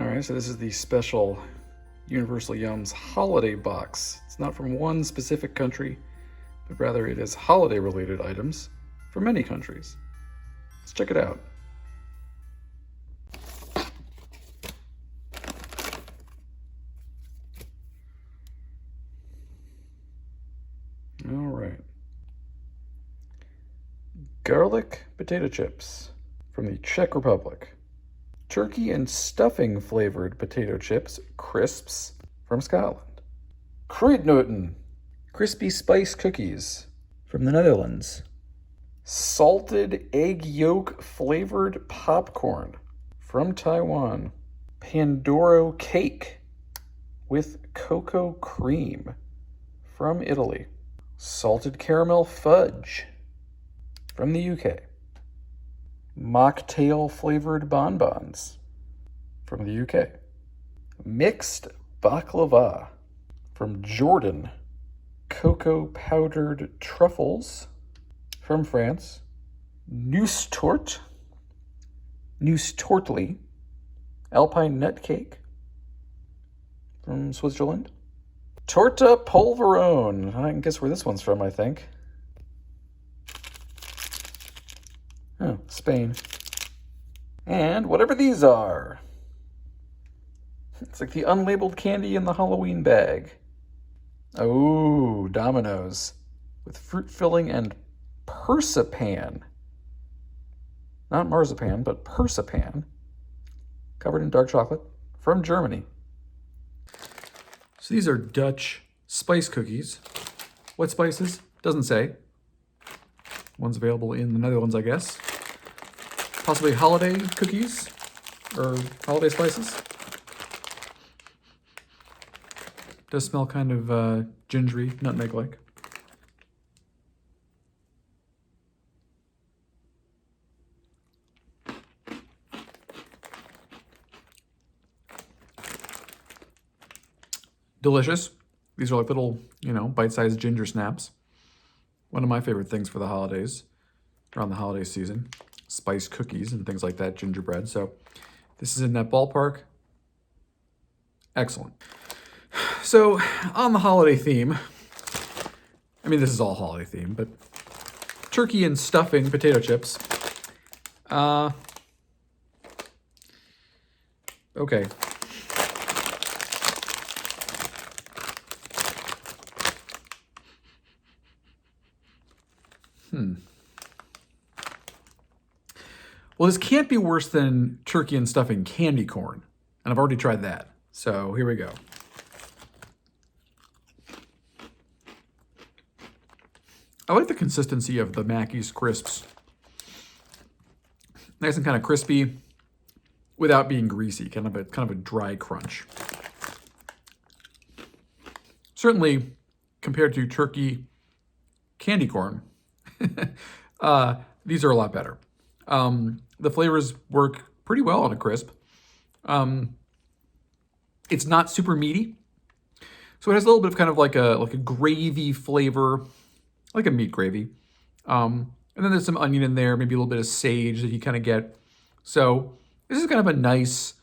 Alright, so this is the special Universal Yums holiday box. It's not from one specific country, but rather it is holiday-related items from many countries. Let's check it out. Alright. Garlic potato chips from the Czech Republic. Turkey and stuffing flavored potato chips, crisps, from Scotland. Kruidnoten, crispy spice cookies, from the Netherlands. Salted egg yolk flavored popcorn, from Taiwan. Pandoro cake with cocoa cream, from Italy. Salted caramel fudge, from the UK. Mocktail flavored bonbons, from the UK. Mixed baklava, from Jordan. Cocoa powdered truffles, from France. Noostort, Noostortli, alpine nut cake, from Switzerland. Torta polverone, I can guess where this one's from, I think. Oh, Spain. And whatever these are. It's like the unlabeled candy in the Halloween bag. Oh, Dominoes. With fruit filling and persipan. Not marzipan, but persipan. Covered in dark chocolate. From Germany. So these are Dutch spice cookies. What spices? Doesn't say. One's available in the Netherlands, I guess. Possibly holiday cookies or holiday spices. Does smell kind of gingery, nutmeg-like. Delicious. These are like little, bite-sized ginger snaps. One of my favorite things for the holidays, around the holiday season. Spice cookies and things like that, gingerbread. So this is in that ballpark. Excellent. So on the holiday theme, this is all holiday theme, but turkey and stuffing potato chips. Okay. Well, this can't be worse than turkey and stuffing candy corn. And I've already tried that. So here we go. I like the consistency of the Mackey's crisps. Nice and kind of crispy without being greasy, kind of a dry crunch. Certainly compared to turkey candy corn, these are a lot better. The flavors work pretty well on a crisp. It's not super meaty, so it has a little bit of kind of like a gravy flavor, like a meat gravy. And then there's some onion in there, maybe a little bit of sage that you kind of get. So this is kind of a nice,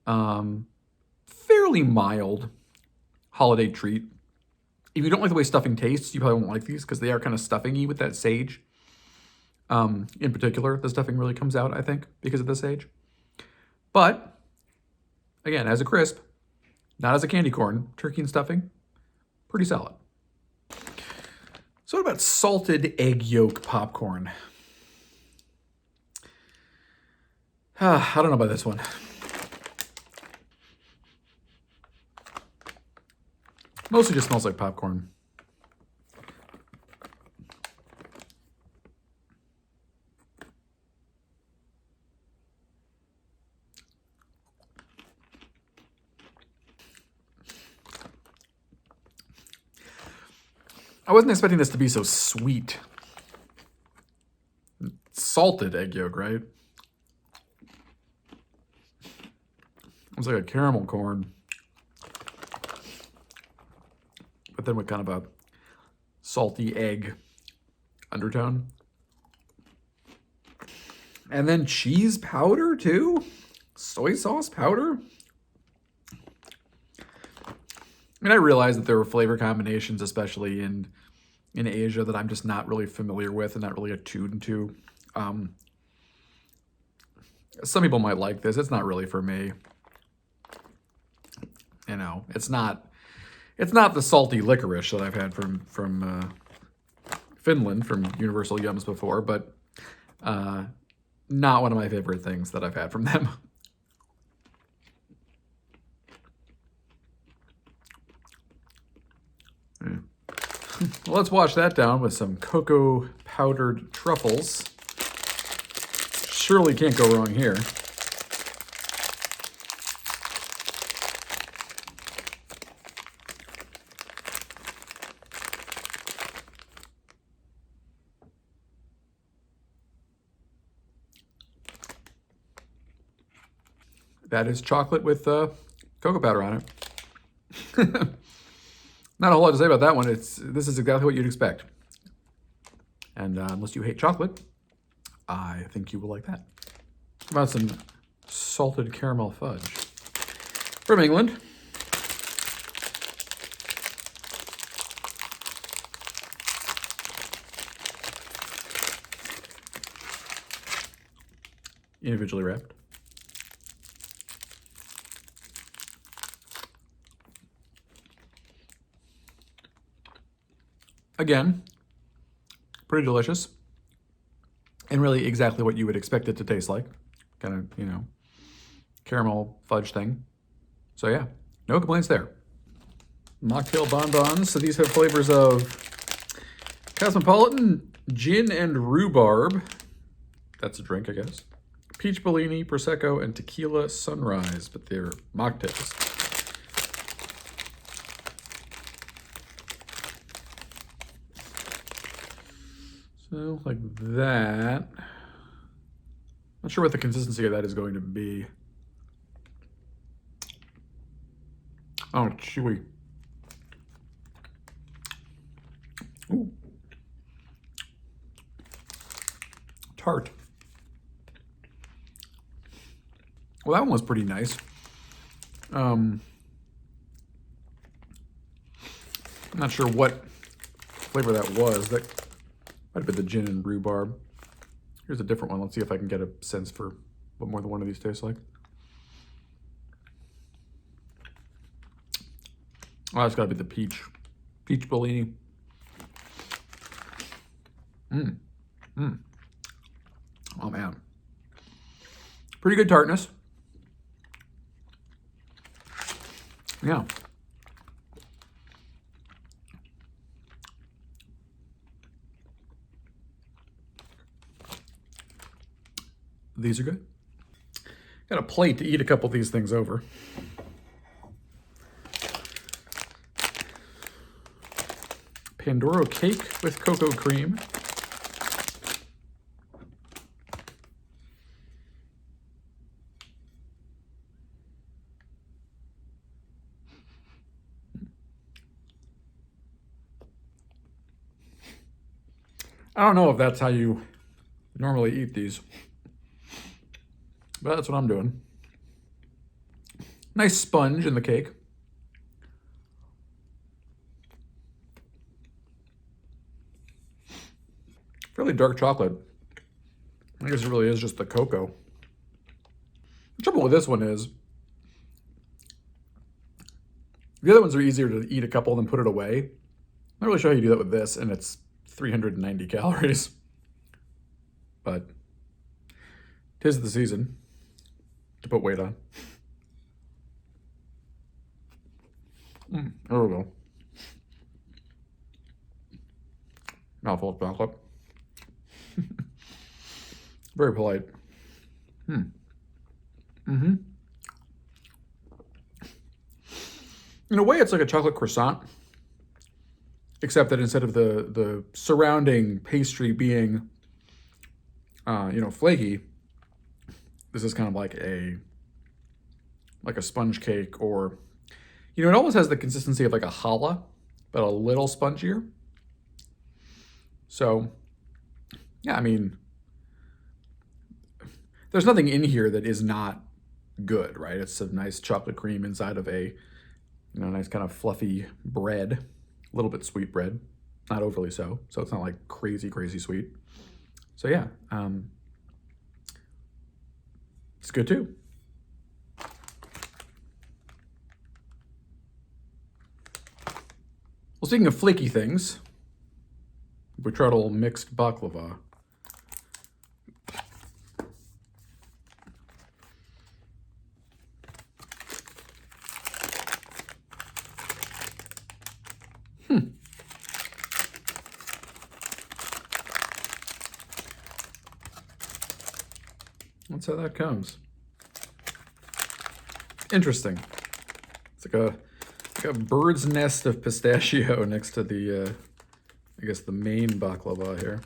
fairly mild holiday treat. If you don't like the way stuffing tastes, you probably won't like these because they are kind of stuffing-y with that sage. In particular, the stuffing really comes out, I think, because of the sage. But, again, as a crisp, not as a candy corn, turkey and stuffing, pretty solid. So what about salted egg yolk popcorn? I don't know about this one. Mostly just smells like popcorn. I wasn't expecting this to be so sweet. Salted egg yolk, right? It's like a caramel corn. But then with kind of a salty egg undertone. And then cheese powder too? Soy sauce powder? I mean, I realize that there are flavor combinations, especially in Asia, that I'm just not really familiar with and not really attuned to. Um, some people might like this. It's not really for me. You know, it's not the salty licorice that I've had from Finland, from Universal Yums before, but not one of my favorite things that I've had from them. Well, let's wash that down with some cocoa powdered truffles. Surely can't go wrong here. That is chocolate with cocoa powder on it. Not a whole lot to say about that one. This is exactly what you'd expect. And unless you hate chocolate, I think you will like that. How about some salted caramel fudge from England. Individually wrapped. Again, pretty delicious. And really exactly what you would expect it to taste like. Kind of, you know, caramel fudge thing. So yeah, no complaints there. Mocktail bonbons. So these have flavors of cosmopolitan, gin and rhubarb. That's a drink, I guess. Peach Bellini, Prosecco, and Tequila Sunrise, but they're mocktails. So, like that. Not sure what the consistency of that is going to be. Oh, chewy. Ooh. Tart. Well, that one was pretty nice. I'm not sure what flavor that was. That might have been the gin and rhubarb. Here's a different one. Let's see if I can get a sense for what more than one of these tastes like. Oh, that's got to be the peach. Peach Bellini. Oh, man. Pretty good tartness. Yeah. These are good. Got a plate to eat a couple of these things over. Pandoro cake with cocoa cream. I don't know if that's how you normally eat these, but that's what I'm doing. Nice sponge in the cake. Fairly dark chocolate. I guess it really is just the cocoa. The trouble with this one is, the other ones are easier to eat a couple and then put it away. I'm not really sure how you do that with this, and it's 390 calories. But 'tis the season to put weight on. There we go. Mouthful of chocolate. Very polite. In a way, it's like a chocolate croissant, except that instead of the surrounding pastry being, flaky, this is kind of like a sponge cake, or, it almost has the consistency of like a challah, but a little spongier. So, yeah, I mean, there's nothing in here that is not good, right? It's a nice chocolate cream inside of a, You know, nice kind of fluffy bread, a little bit sweet bread, not overly so. So it's not like crazy, crazy sweet. So yeah, it's good too. Well, speaking of flaky things, we tried a little mixed baklava. That's how that comes. Interesting. It's like a bird's nest of pistachio next to the, I guess, the main baklava here.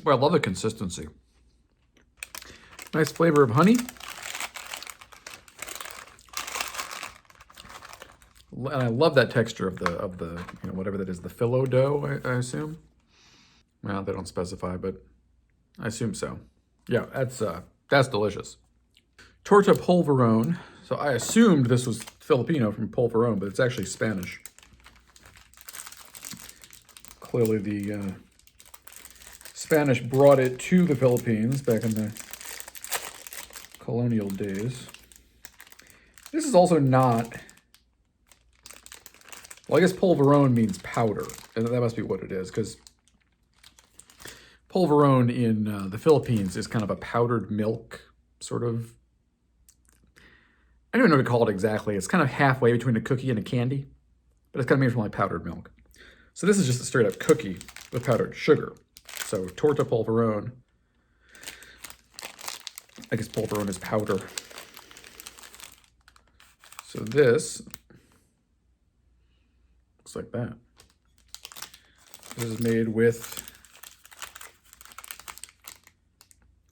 Well, I love the consistency. Nice flavor of honey. And I love that texture of the you know, whatever that is, the phyllo dough, I assume. Well, they don't specify, but I assume so. Yeah, that's delicious. Torta polvorone. So I assumed this was Filipino from polvorone, but it's actually Spanish. Clearly the Spanish brought it to the Philippines back in the colonial days. This is also not... Well, I guess polvorone means powder, and that must be what it is, because polvorone in the Philippines is kind of a powdered milk sort of... I don't even know what to call it exactly. It's kind of halfway between a cookie and a candy, but it's kind of made from like powdered milk. So this is just a straight up cookie with powdered sugar. So torta polvorone. I guess polvorone is powder. So this looks like that. This is made with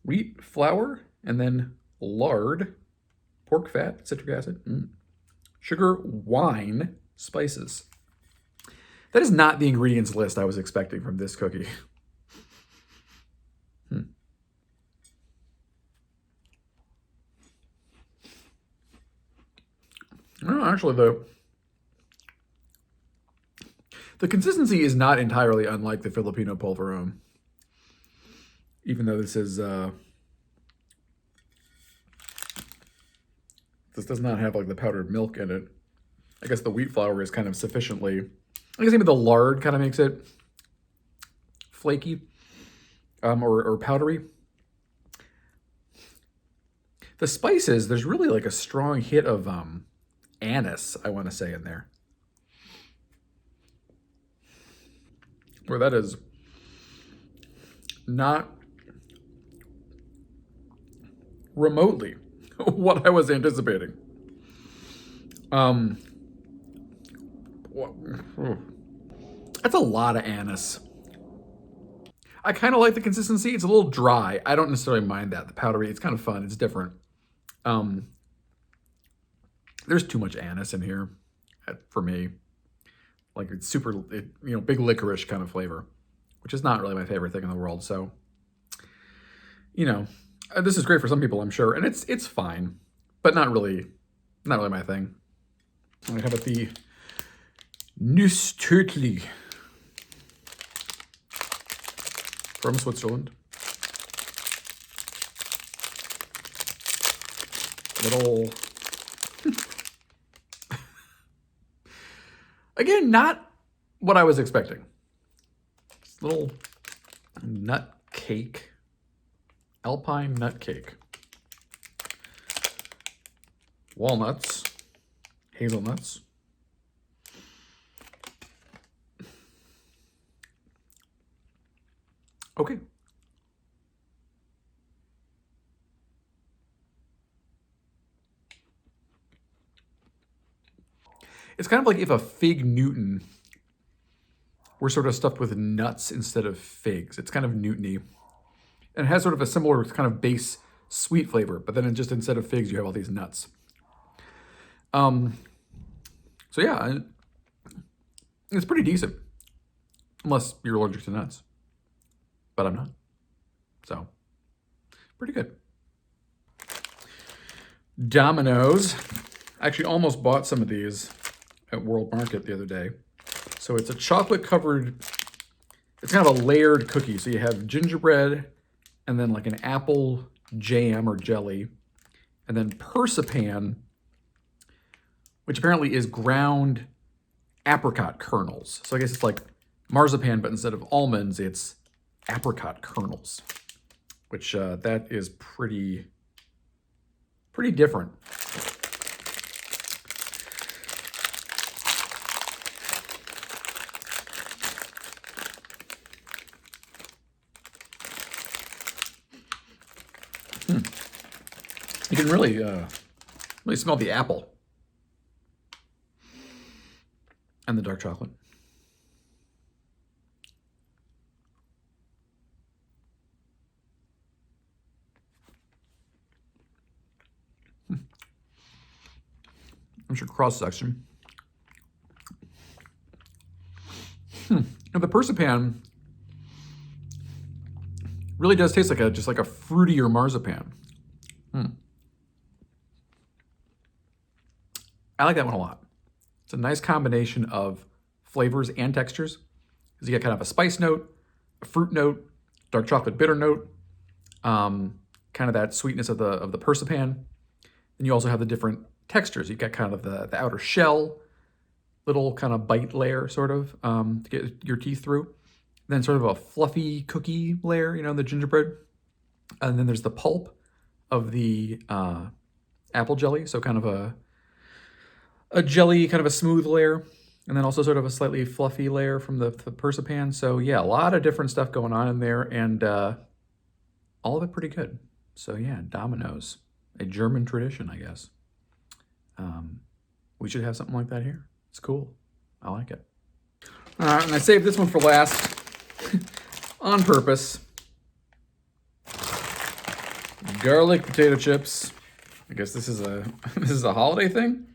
wheat flour and then lard, pork fat, citric acid, sugar, wine, spices. That is not the ingredients list I was expecting from this cookie. No, actually, the consistency is not entirely unlike the Filipino polvorone. Even though this is, this does not have like the powdered milk in it. I guess the wheat flour is kind of sufficiently, I guess maybe the lard kind of makes it flaky or powdery. The spices, there's really like a strong hit of anise, I want to say, in there. Where that is not remotely what I was anticipating. That's a lot of anise. I kind of like the consistency. It's a little dry. I don't necessarily mind that. The powdery, it's kind of fun. It's different. There's too much anise in here for me. Like it's super, big licorice kind of flavor, which is not really my favorite thing in the world. So, this is great for some people, I'm sure, and it's fine, but not really my thing. And how about the Nussturtli from Switzerland? Little, again, not what I was expecting. This little nut cake, alpine nut cake, walnuts, hazelnuts. Okay. It's kind of like if a fig Newton were sort of stuffed with nuts instead of figs. It's kind of Newton-y. And it has sort of a similar kind of base sweet flavor, but then just instead of figs, you have all these nuts. So yeah, It's pretty decent. Unless you're allergic to nuts. But I'm not. So, pretty good. Domino's. I actually almost bought some of these at World Market the other day. So it's a chocolate covered, it's kind of a layered cookie. So you have gingerbread and then like an apple jam or jelly, and then persipan, which apparently is ground apricot kernels. So I guess it's like marzipan, but instead of almonds, it's apricot kernels, which that is pretty different. You can really smell the apple and the dark chocolate. There's your cross section. And the persipan really does taste like just like a fruitier marzipan. I like that one a lot. It's a nice combination of flavors and textures, because you get kind of a spice note, a fruit note, dark chocolate bitter note, kind of that sweetness of the persipan. And you also have the different textures. You've got kind of the outer shell, little kind of bite layer sort of to get your teeth through. Then sort of a fluffy cookie layer, the gingerbread. And then there's the pulp of the apple jelly, so kind of a jelly, kind of a smooth layer, and then also sort of a slightly fluffy layer from the persipan. So yeah, a lot of different stuff going on in there, and all of it pretty good. So yeah, Domino's, a German tradition, I guess. We should have something like that here. It's cool. I like it. All right, and I saved this one for last on purpose. Garlic potato chips. I guess this is a holiday thing.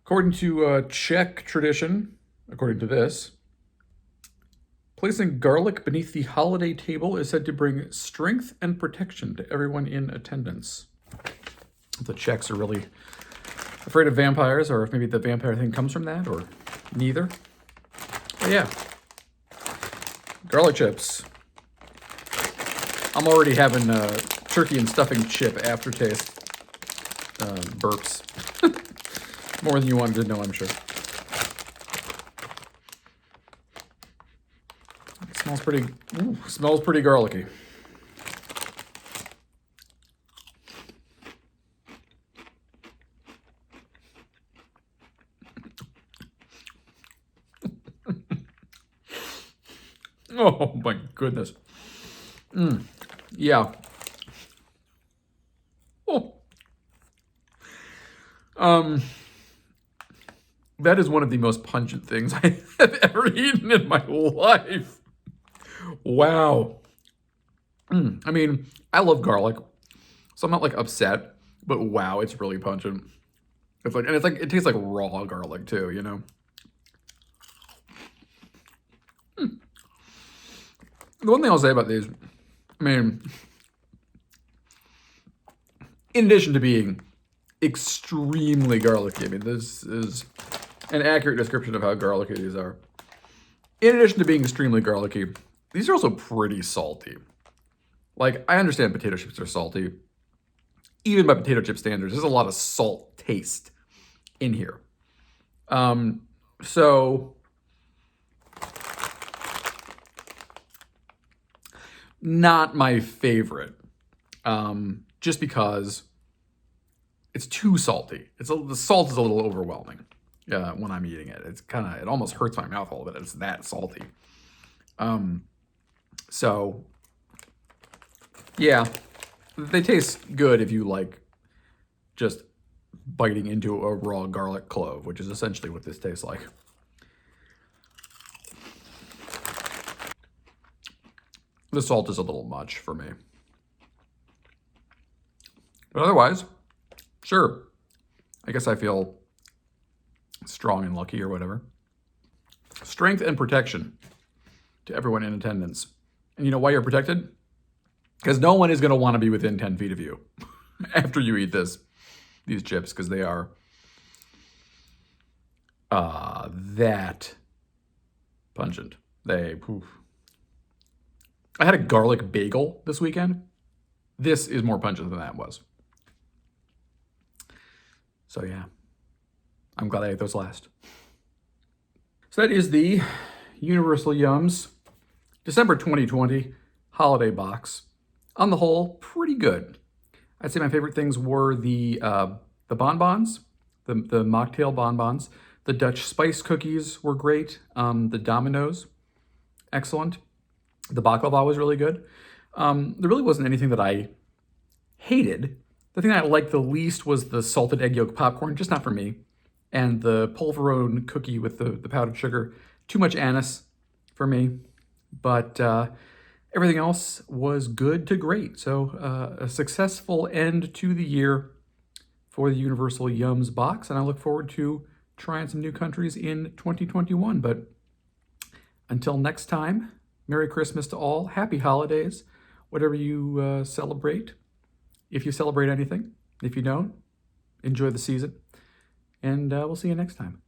According to Czech tradition, according to this, placing garlic beneath the holiday table is said to bring strength and protection to everyone in attendance. The Czechs are really afraid of vampires, or if maybe the vampire thing comes from that, or neither. But yeah, garlic chips. I'm already having turkey and stuffing chip aftertaste burps. More than you wanted to know, I'm sure. It smells pretty garlicky. Oh my goodness. Yeah. Oh. That is one of the most pungent things I have ever eaten in my life. Wow. I mean, I love garlic, so I'm not like upset, but wow, it's really pungent. It tastes like raw garlic too, The one thing I'll say about these, I mean, in addition to being extremely garlicky, I mean, this is an accurate description of how garlicky these are. In addition to being extremely garlicky, these are also pretty salty. Like, I understand potato chips are salty. Even by potato chip standards, there's a lot of salt taste in here. So not my favorite, just because it's too salty. The salt is a little overwhelming when I'm eating it. It almost hurts my mouth a little bit. It's that salty. So yeah, they taste good if you like just biting into a raw garlic clove, which is essentially what this tastes like. The salt is a little much for me. But otherwise, sure. I guess I feel strong and lucky or whatever. Strength and protection to everyone in attendance. And you know why you're protected? Because no one is going to want to be within 10 feet of you after you eat these chips, because they are that pungent. I had a garlic bagel this weekend. This is more pungent than that was. So yeah, I'm glad I ate those last. So that is the Universal Yums December 2020 holiday box. On the whole, pretty good. I'd say my favorite things were the bonbons, the mocktail bonbons. The Dutch spice cookies were great. The Dominoes, excellent. The baklava was really good. There really wasn't anything that I hated. The thing I liked the least was the salted egg yolk popcorn, just not for me. And the polverone cookie with the powdered sugar, too much anise for me. But everything else was good to great. So a successful end to the year for the Universal Yums box. And I look forward to trying some new countries in 2021. But until next time, Merry Christmas to all. Happy holidays, whatever you celebrate. If you celebrate anything. If you don't, enjoy the season. And we'll see you next time.